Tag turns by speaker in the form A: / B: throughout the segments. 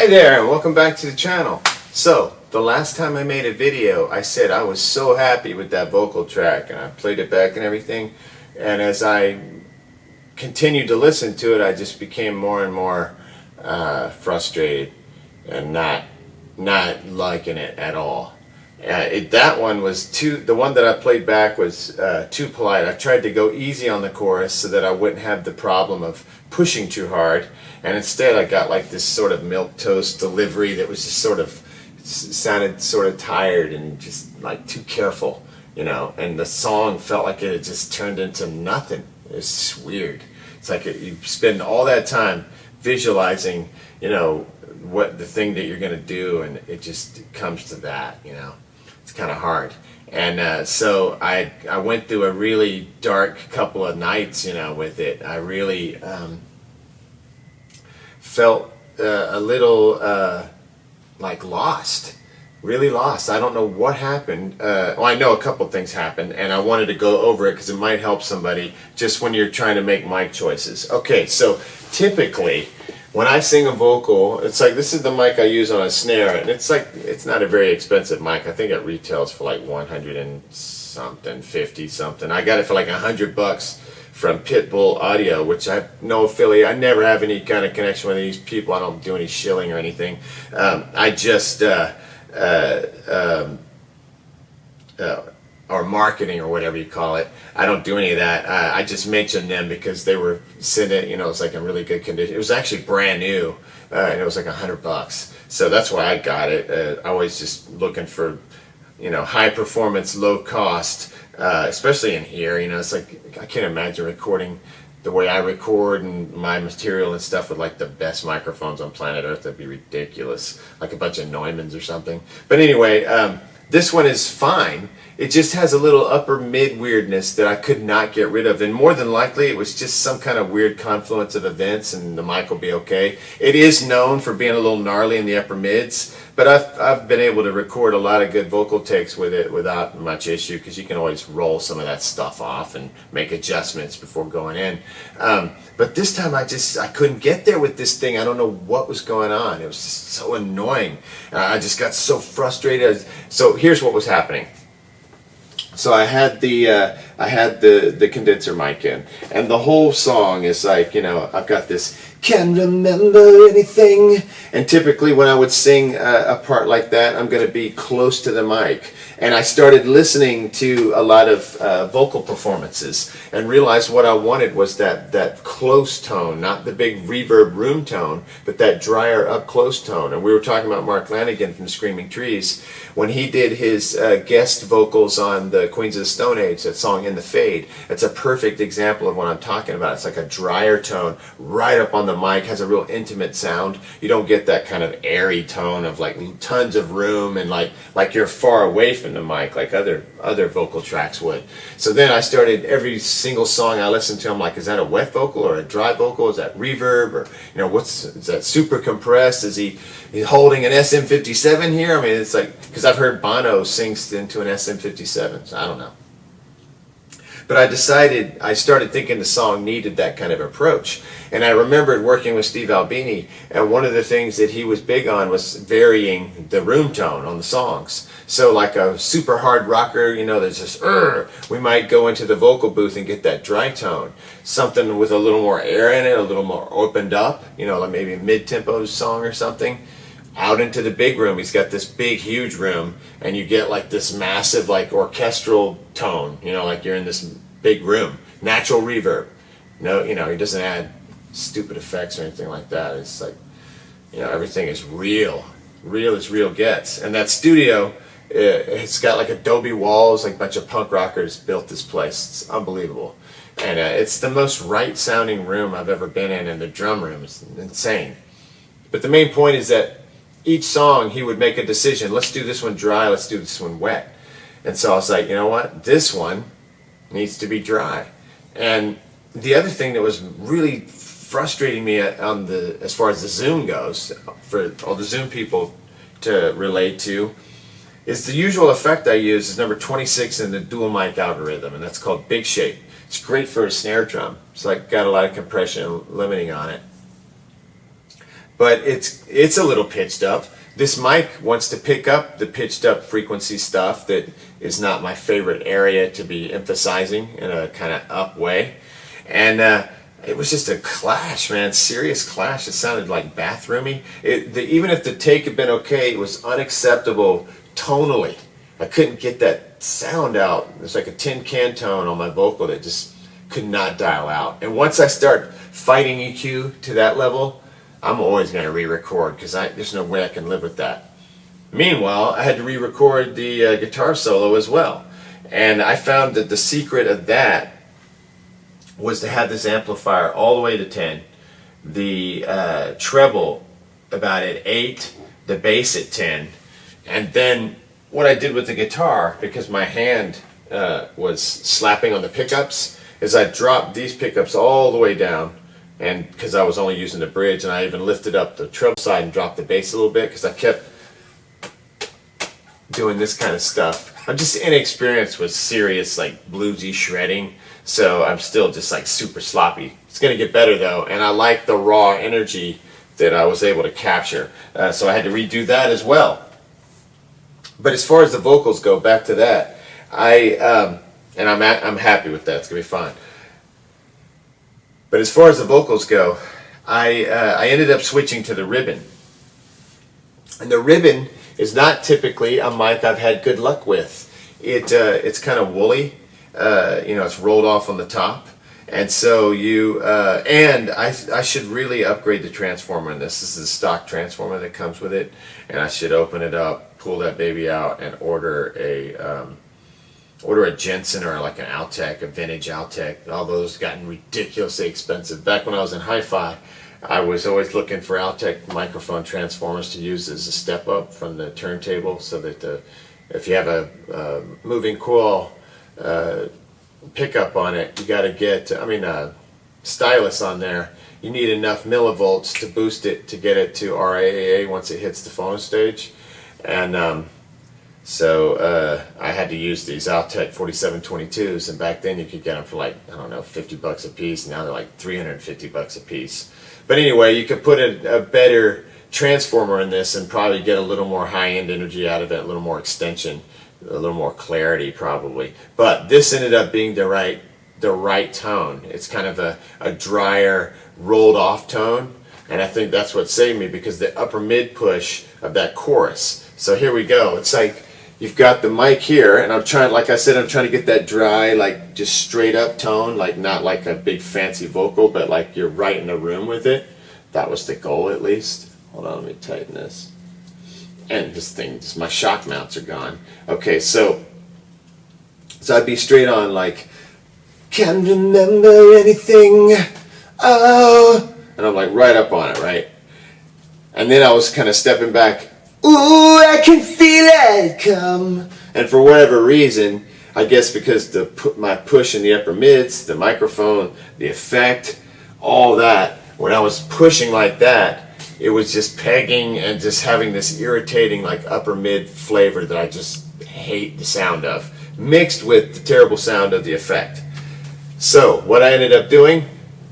A: Hi there, and welcome back to the channel. So, the last time I made a video, I said I was so happy with that vocal track, and I played it back and everything, and as I continued to listen to it, I just became more and more frustrated and not liking it at all. That one was the one that I played back was too polite. I tried to go easy on the chorus so that I wouldn't have the problem of pushing too hard, and instead I got like this sort of milquetoast delivery that was just sounded sort of tired and just like too careful, you know, and the song felt like it had just turned into nothing. It's just weird. It's like you spend all that time visualizing, you know, what the thing that you're going to do, and it just comes to that, you know. It's kind of hard. And so I went through a really dark couple of nights, you know, with it. I really felt a little like lost, really lost. I don't know what happened. Well, I know a couple things happened, and I wanted to go over it because it might help somebody just when you're trying to make mic choices. Okay, so typically when I sing a vocal, it's like, this is the mic I use on a snare, and it's like, it's not a very expensive mic. I think it retails for like 100 and something, 50 something. I got it for like $100 from Pitbull Audio, which I have no affiliate. I never have any kind of connection with these people. I don't do any shilling or anything. I just or marketing or whatever you call it. I don't do any of that. I just mentioned them because they were sitting, you know, it's like in really good condition. It was actually brand new, and it was like $100. So that's why I got it. I was just looking for, you know, high performance, low cost, especially in here. You know, it's like, I can't imagine recording the way I record and my material and stuff with like the best microphones on planet Earth. That'd be ridiculous. Like a bunch of Neumanns or something. But anyway, this one is fine. It just has a little upper mid weirdness that I could not get rid of, and more than likely it was just some kind of weird confluence of events, and the mic will be okay. It is known for being a little gnarly in the upper mids, but I've been able to record a lot of good vocal takes with it without much issue, because you can always roll some of that stuff off and make adjustments before going in. But this time I couldn't get there with this thing. I don't know what was going on. It was just so annoying. I just got so frustrated. So here's what was happening. So I had the condenser mic in, and the whole song is like, you know, I've got this "Can't remember anything," and typically when I would sing a part like that, I'm going to be close to the mic. And I started listening to a lot of vocal performances and realized what I wanted was that close tone, not the big reverb room tone, but that drier up close tone. And we were talking about Mark Lanigan from Screaming Trees when he did his guest vocals on the Queens of the Stone Age, that song "In the Fade." It's a perfect example of what I'm talking about. It's like a drier tone right up on the mic, has a real intimate sound. You don't get that kind of airy tone of like tons of room and like you're far away from the mic like other vocal tracks would. So then I started, every single song I listened to, I'm like, is that a wet vocal or a dry vocal? Is that reverb, or, you know, is that super compressed? Is he holding an SM57 here? I mean, it's like, because I've heard Bono sings into an SM57, so I don't know. But I started thinking the song needed that kind of approach. And I remembered working with Steve Albini, and one of the things that he was big on was varying the room tone on the songs. So like a super hard rocker, you know, there's this, we might go into the vocal booth and get that dry tone. Something with a little more air in it, a little more opened up, you know, like maybe a mid-tempo song or something. Out into the big room, he's got this big, huge room, and you get like this massive, like orchestral tone, you know, like you're in this big room. Natural reverb. No, you know, he doesn't add stupid effects or anything like that. It's like, you know, everything is real. Real as real gets. And that studio, it's got like adobe walls, like a bunch of punk rockers built this place. It's unbelievable. And it's the most right-sounding room I've ever been in, and the drum room is insane. But the main point is that each song he would make a decision. Let's do this one dry, let's do this one wet. And so I was like, you know what? This one needs to be dry. And the other thing that was really frustrating me as far as the Zoom goes, for all the Zoom people to relate to, is the usual effect I use is number 26 in the dual mic algorithm, and that's called Big Shape. It's great for a snare drum. It's like got a lot of compression and limiting on it. but it's a little pitched up. This mic wants to pick up the pitched up frequency stuff that is not my favorite area to be emphasizing in a kind of up way. And it was just a clash, man, serious clash. It sounded like bathroomy. Even if the take had been okay, it was unacceptable tonally. I couldn't get that sound out. It was like a tin can tone on my vocal that just could not dial out. And once I start fighting EQ to that level, I'm always going to re-record because there's no way I can live with that. Meanwhile, I had to re-record the guitar solo as well. And I found that the secret of that was to have this amplifier all the way to 10, the treble about at 8, the bass at 10, and then what I did with the guitar, because my hand was slapping on the pickups, is I dropped these pickups all the way down, and because I was only using the bridge, and I even lifted up the treble side and dropped the bass a little bit because I kept doing this kind of stuff. I'm just inexperienced with serious like bluesy shredding, so I'm still just like super sloppy. It's gonna get better though, and I like the raw energy that I was able to capture, so I had to redo that as well. But as far as the vocals go, back to that, I'm happy with that. It's gonna be fine. But as far as the vocals go, I ended up switching to the ribbon, and the ribbon is not typically a mic I've had good luck with. It's kind of woolly, it's rolled off on the top, and so I should really upgrade the transformer in this. This is a stock transformer that comes with it, and I should open it up, pull that baby out, and order a Jensen or like an Altec, a vintage Altec. All those gotten ridiculously expensive. Back when I was in hi-fi, I was always looking for Altec microphone transformers to use as a step up from the turntable, so that if you have a moving coil pickup on it, you got to get, stylus on there. You need enough millivolts to boost it to get it to RAAA once it hits the phono stage. And so I had to use these Altec 4722s, and back then you could get them for like, I don't know, $50 a piece. Now they're like $350 a piece. But anyway, you could put a better transformer in this and probably get a little more high-end energy out of it, a little more extension, a little more clarity probably. But this ended up being the right tone. It's kind of a drier, rolled off tone, and I think that's what saved me, because the upper mid push of that chorus. So here we go. It's like you've got the mic here, and I'm trying, like I said, I'm trying to get that dry, like just straight up tone, like not like a big fancy vocal, but like you're right in the room with it. That was the goal, at least. Hold on, let me tighten this. And this thing, my shock mounts are gone. Okay, so I'd be straight on like, can't remember anything, oh, and I'm like right up on it, right? And then I was kind of stepping back, ooh, I can feel it come. And for whatever reason, I guess because my push in the upper mids, the microphone, the effect, all that, when I was pushing like that, it was just pegging and just having this irritating like upper mid flavor that I just hate the sound of, mixed with the terrible sound of the effect. So what I ended up doing,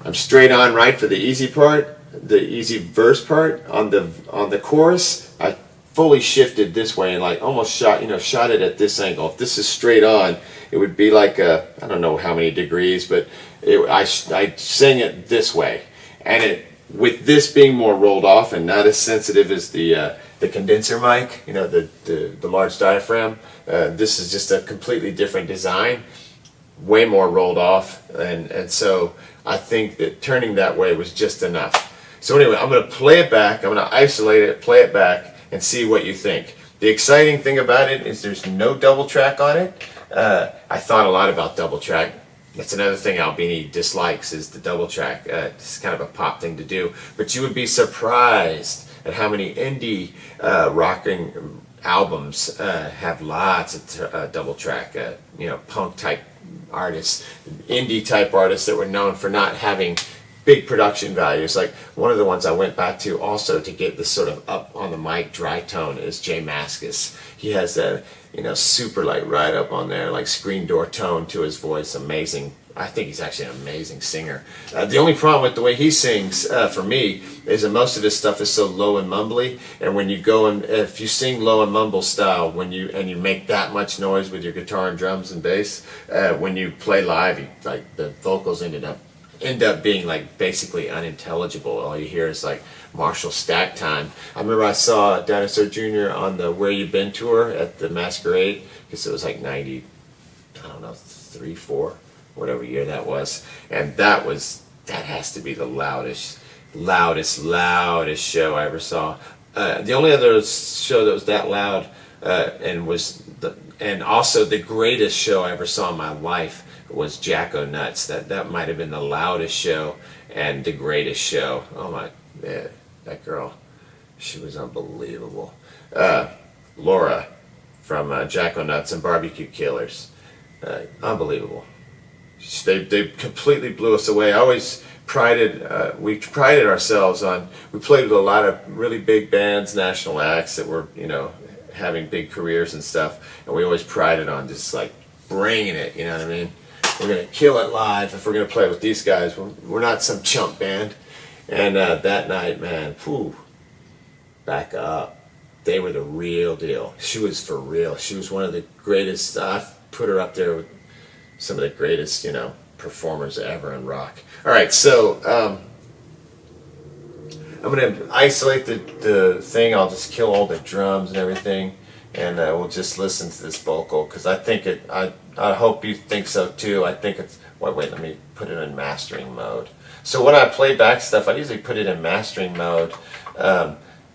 A: I'm straight on right for the easy part, the easy verse part. On the chorus, I fully shifted this way and like almost shot it at this angle. If this is straight on, it would be like I don't know how many degrees, but I sang it this way, and with this being more rolled off and not as sensitive as the condenser mic, the large diaphragm, this is just a completely different design, way more rolled off, and so I think that turning that way was just enough. So anyway, I'm going to play it back, I'm going to isolate it, play it back, and see what you think. The exciting thing about it is there's no double track on it. I thought a lot about double track. That's another thing Albini dislikes, is the double track. It's kind of a pop thing to do. But you would be surprised at how many indie rocking albums have lots of double track, punk type artists, indie type artists that were known for not having big production values. Like one of the ones I went back to also to get this sort of up on the mic dry tone is Jay Mascis. He has that, you know, super like right up on there, like screen door tone to his voice. Amazing. I think he's actually an amazing singer. The only problem with the way he sings, for me, is that most of his stuff is so low and mumbly. And when you go and if you sing low and mumble style, when you make that much noise with your guitar and drums and bass, when you play live, like the vocals end up being like basically unintelligible. All you hear is like Marshall stack time. I remember I saw Dinosaur Jr. on the Where You Been tour at the Masquerade, because it was like 90, I don't know, 3, 4. Whatever year that was, and that has to be the loudest show I ever saw. The only other show that was that loud and also the greatest show I ever saw in my life was Jacko Nuts. That might have been the loudest show and the greatest show. Oh my man, that girl, she was unbelievable. Laura from Jacko Nuts and Barbecue Killers, unbelievable. They completely blew us away. I always we prided ourselves on, we played with a lot of really big bands, national acts that were, you know, having big careers and stuff, and we always prided on just like bringing it, you know what I mean? We're going to kill it live if we're going to play with these guys. We're not some chump band. And that night, man, whew, back up. They were the real deal. She was for real. She was one of the greatest. I've put her up there with some of the greatest, you know, performers ever in rock. All right, so I'm going to isolate the thing. I'll just kill all the drums and everything, and we'll just listen to this vocal, because I think I hope you think so too. I think it's, wait, let me put it in mastering mode. So when I play back stuff, I usually put it in mastering mode,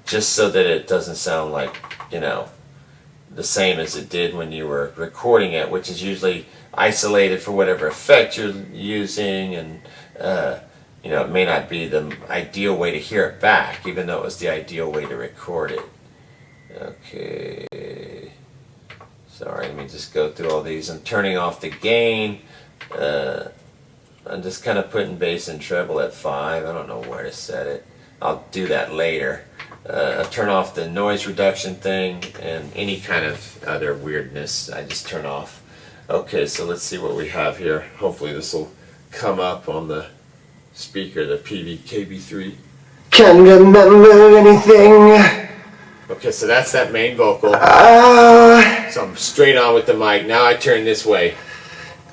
A: just so that it doesn't sound like, you know, the same as it did when you were recording it, which is usually isolated for whatever effect you're using, and you know, it may not be the ideal way to hear it back, even though it was the ideal way to record it. Okay, sorry, let me just go through all these. I'm turning off the gain. I'm just kind of putting bass and treble at 5. I don't know where to set it. I'll do that later. I turn off the noise reduction thing, and any kind of other weirdness I just turn off. Okay, so let's see what we have here. Hopefully this will come up on the speaker, the KB3.
B: Can't remember anything.
A: Okay, so that's that main vocal. So I'm straight on with the mic. Now I turn this way.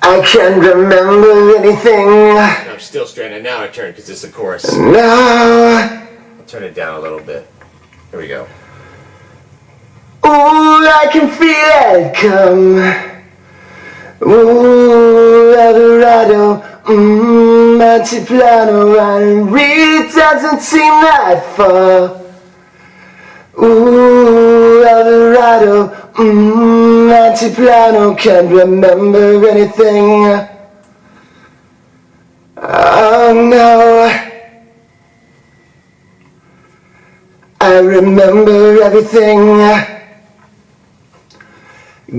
B: I can't remember anything.
A: I'm still straight, and now I turn because it's the chorus.
B: No.
A: I'll turn it down a little bit. Here we go.
B: Ooh, I can feel it come. Ooh, Eldorado, Altiplano, and really doesn't seem that far. Ooh, Eldorado, Altiplano, can't remember anything. Oh no, I remember everything.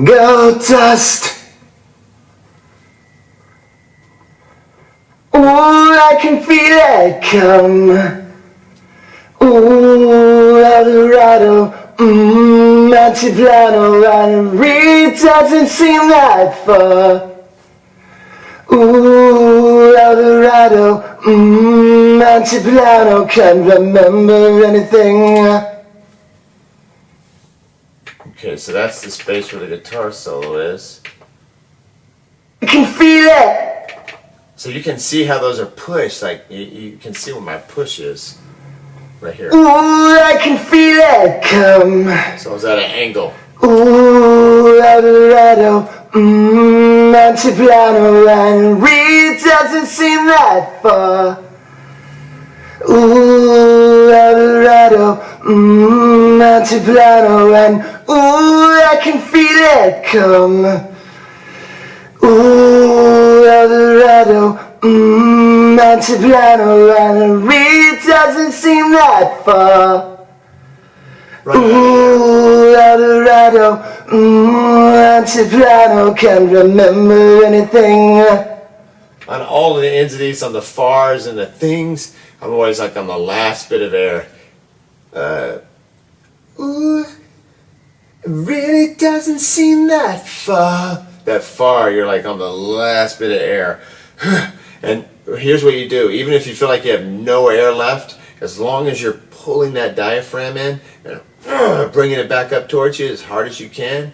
B: Gold dust. Ooh, I can feel it come. Ooh, Eldorado, Altiplano, and it really doesn't seem that far. Ooh, Eldorado, Altiplano, can't remember anything.
A: Okay, so that's the space where the guitar solo is.
B: I can feel it.
A: So you can see how those are pushed, like you can see where my push is, right here.
B: Ooh, I can feel it come.
A: So I was at an angle.
B: Ooh, Eldorado, Altiplano, and it really doesn't seem that far. Ooh, Eldorado, Altiplano, and ooh, I can feel it come. Ooh, Eldorado, Altiplano, and it really doesn't seem that far.
A: Right.
B: Ooh, Eldorado, Altiplano, can't remember anything.
A: on all of the ends of these, on the fars and the things, I'm always like on the last bit of air. Ooh, it really doesn't seem that far. That far, you're like on the last bit of air. And here's what you do. Even if you feel like you have no air left, as long as you're pulling that diaphragm in and bringing it back up towards you as hard as you can,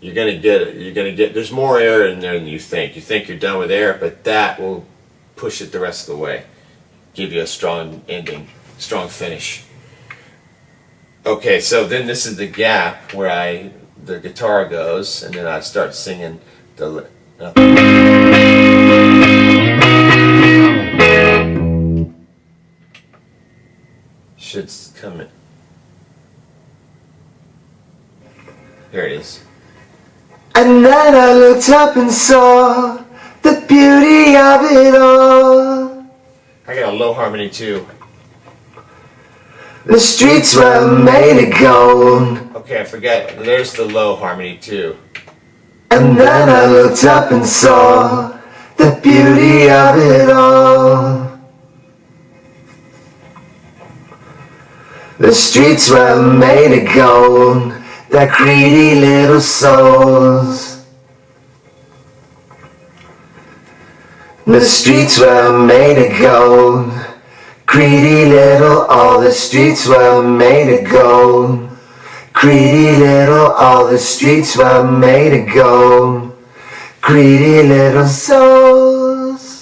A: you're gonna get it. You're gonna get. There's more air in there than you think. You think you're done with air, but that will push it the rest of the way. Give you a strong ending, strong finish. Okay, so then this is the gap where the guitar goes, and then I start singing the. Should come in. Here it is.
B: And then I looked up and saw the beauty of it all.
A: I got a low harmony too.
B: The streets were made of gold.
A: Okay, I forgot. There's the low harmony too.
B: And then I looked up and saw the beauty of it all. The streets were made of gold, their greedy little souls. The streets were made of gold, greedy little, all the streets were made of gold. Greedy little, all the streets were made of gold. Greedy little souls.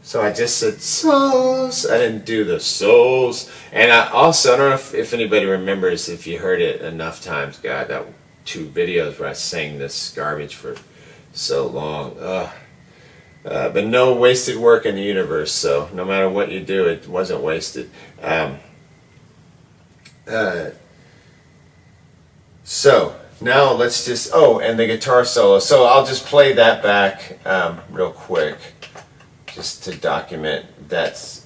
A: So I just said souls. I didn't do the souls. And I also, I don't know if anybody remembers, if you heard it enough times, God, that 2 videos where I sang this garbage for so long. But no wasted work in the universe, so no matter what you do, it wasn't wasted. So now let's just, and the guitar solo. So I'll just play that back real quick, just to document that's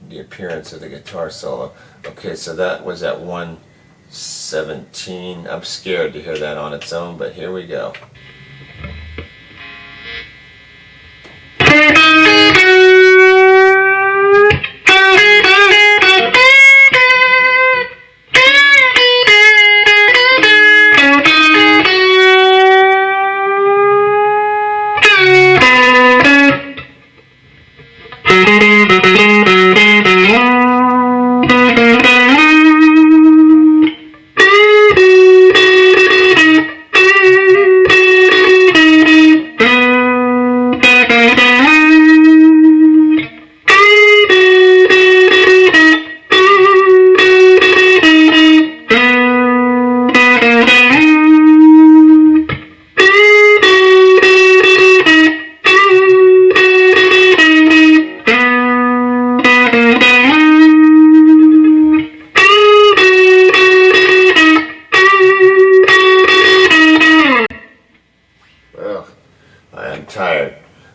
A: the appearance of the guitar solo. Okay, so that was at 1:17. I'm scared to hear that on its own, but here we go.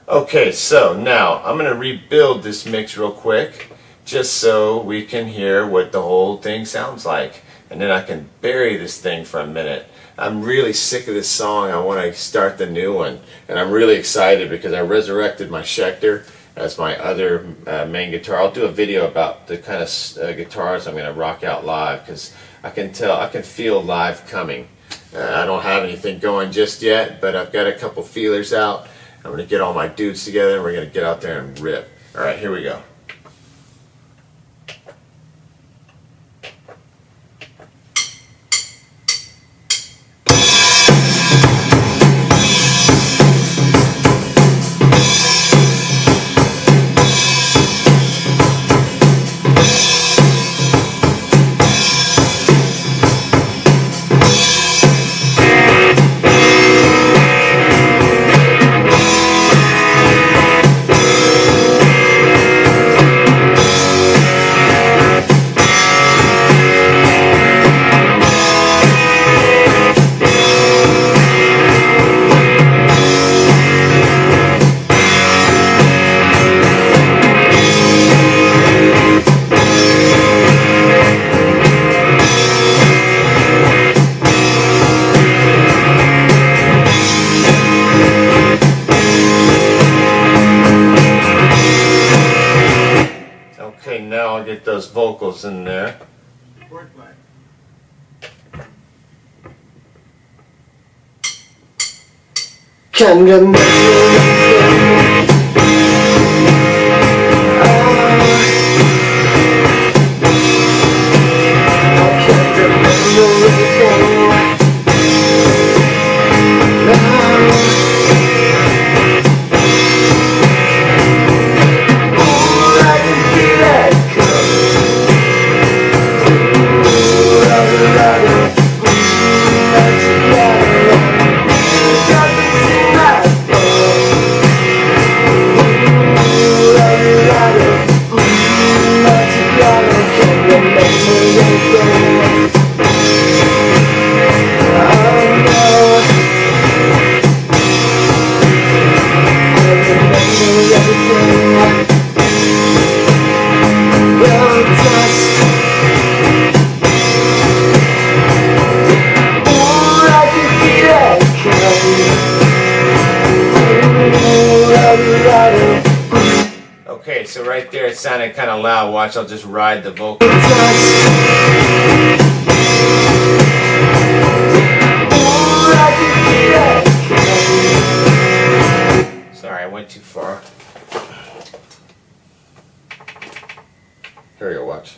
A: Okay, so now I'm going to rebuild this mix real quick just so we can hear what the whole thing sounds like, and then I can bury this thing for a minute. I'm really sick of this song. I want to start the new one, and I'm really excited because I resurrected my Schecter as my other main guitar. I'll do a video about the kind of guitars I'm going to rock out live, because I can feel live coming. I don't have anything going just yet, but I've got a couple feelers out. I'm going to get all my dudes together and we're going to get out there and rip. Alright, here we go. vocals in there.
B: Can't remember anything. I can't remember anything. Ooh, I can feel it coming. Ooh, la-la-la-la. It doesn't seem that far. Ooh, la-la-la-la. La-la-la-la. Can't remember anything. Oh no.
A: Okay, so right there it sounded kind of loud. Watch, I'll just ride the vocal. Sorry, I went too far. Here we go, watch.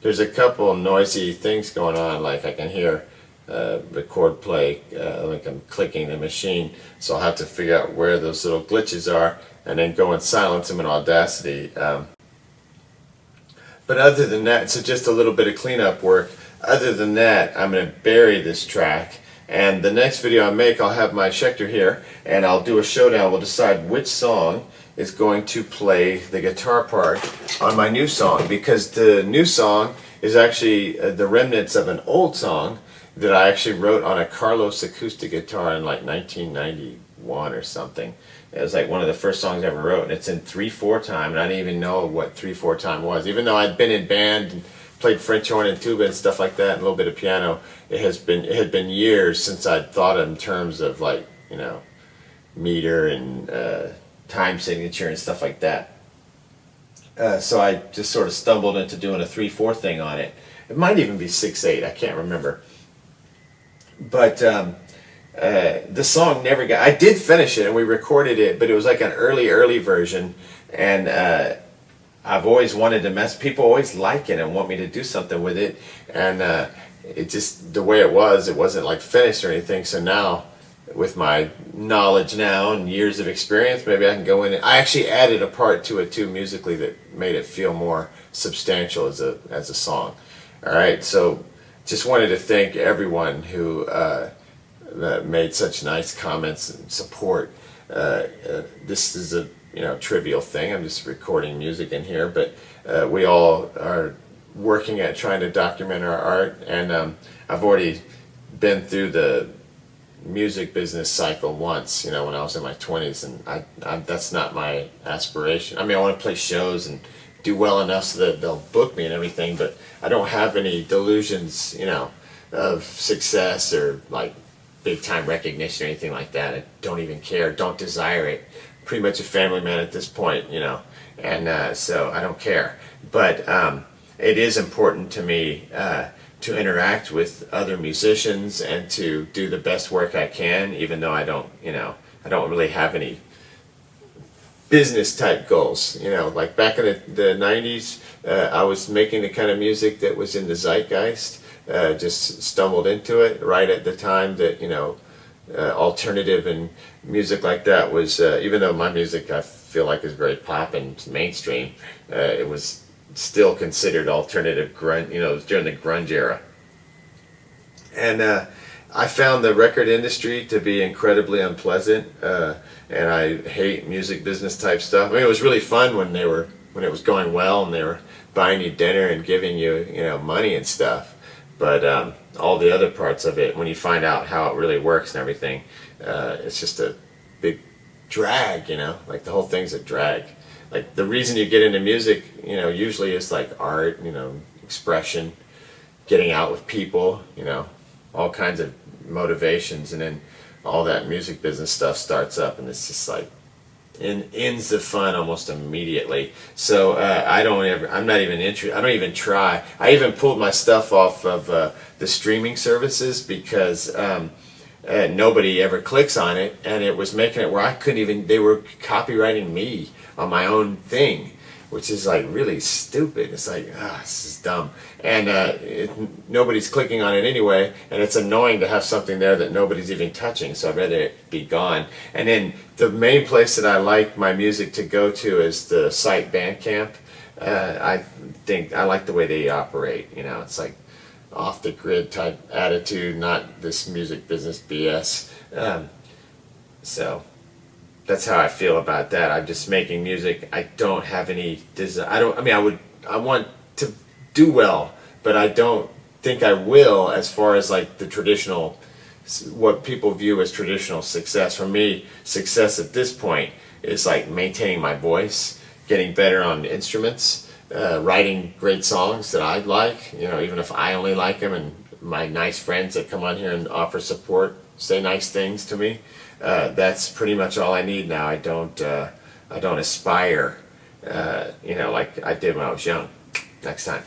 A: There's a couple noisy things going on, like I can hear record play, like I'm clicking the machine, so I'll have to figure out where those little glitches are and then go and silence them in Audacity. But other than that, so just a little bit of cleanup work. Other than that, I'm going to bury this track, and the next video I make, I'll have my Schecter here, and I'll do a showdown. We'll decide which song is going to play the guitar part on my new song, because the new song is actually the remnants of an old song that I actually wrote on a Carlos acoustic guitar in like 1991 or something. It was like one of the first songs I ever wrote, and it's in 3/4 time, and I didn't even know what 3/4 time was, even though I'd been in band and played French horn and tuba and stuff like that, and a little bit of piano. It had been years since I'd thought in terms of like, you know, meter and time signature and stuff like that. So I just sort of stumbled into doing a 3/4 thing on it. It might even be 6/8. I can't remember. But the song never got. I did finish it and we recorded it, but it was like an early version. And I've always wanted to mess. People always like it and want me to do something with it. And it just, the way it wasn't like finished or anything. So now, with my knowledge now and years of experience, maybe I can go in. I actually added a part to it too musically that made it feel more substantial as a song. All right, so just wanted to thank everyone who made such nice comments and support. This is a trivial thing. I'm just recording music in here, but we all are working at trying to document our art, and I've already been through the music business cycle once, when I was in my 20s, and I that's not my aspiration. I mean, I want to play shows and do well enough so that they'll book me and everything, but I don't have any delusions, of success or like big time recognition or anything like that. I don't even care, don't desire it. Pretty much a family man at this point, and so I don't care. But it is important to me to interact with other musicians and to do the best work I can, even though I don't really have any business type goals. Like back in the 90s, I was making the kind of music that was in the zeitgeist. Just stumbled into it right at the time that, alternative and music like that was, even though my music I feel like is very pop and mainstream, it was still considered alternative grunge. It was during the grunge era. And I found the record industry to be incredibly unpleasant, and I hate music business type stuff. I mean, it was really fun when it was going well and they were buying you dinner and giving you money and stuff. But all the other parts of it, when you find out how it really works and everything, it's just a big drag. Like the whole thing's a drag. Like the reason you get into music, usually is like art, expression, getting out with people, all kinds of motivations, and then all that music business stuff starts up, and it's just like ends the fun almost immediately. So I'm not even interested. I don't even try. I even pulled my stuff off of the streaming services because nobody ever clicks on it, and it was making it where I couldn't even. They were copywriting me on my own thing, which is like really stupid. It's like, this is dumb. And nobody's clicking on it anyway, and it's annoying to have something there that nobody's even touching, so I'd rather it be gone. And then the main place that I like my music to go to is the site Bandcamp. I think I like the way they operate. It's like off the grid type attitude, not this music business BS. So that's how I feel about that. I'm just making music. I don't have any desire. I want to do well, but I don't think I will as far as like the traditional, what people view as traditional success. For me, success at this point is like maintaining my voice, getting better on instruments, writing great songs that I like, even if I only like them, and my nice friends that come on here and offer support, say nice things to me. That's pretty much all I need now. I don't aspire, like I did when I was young. Next time.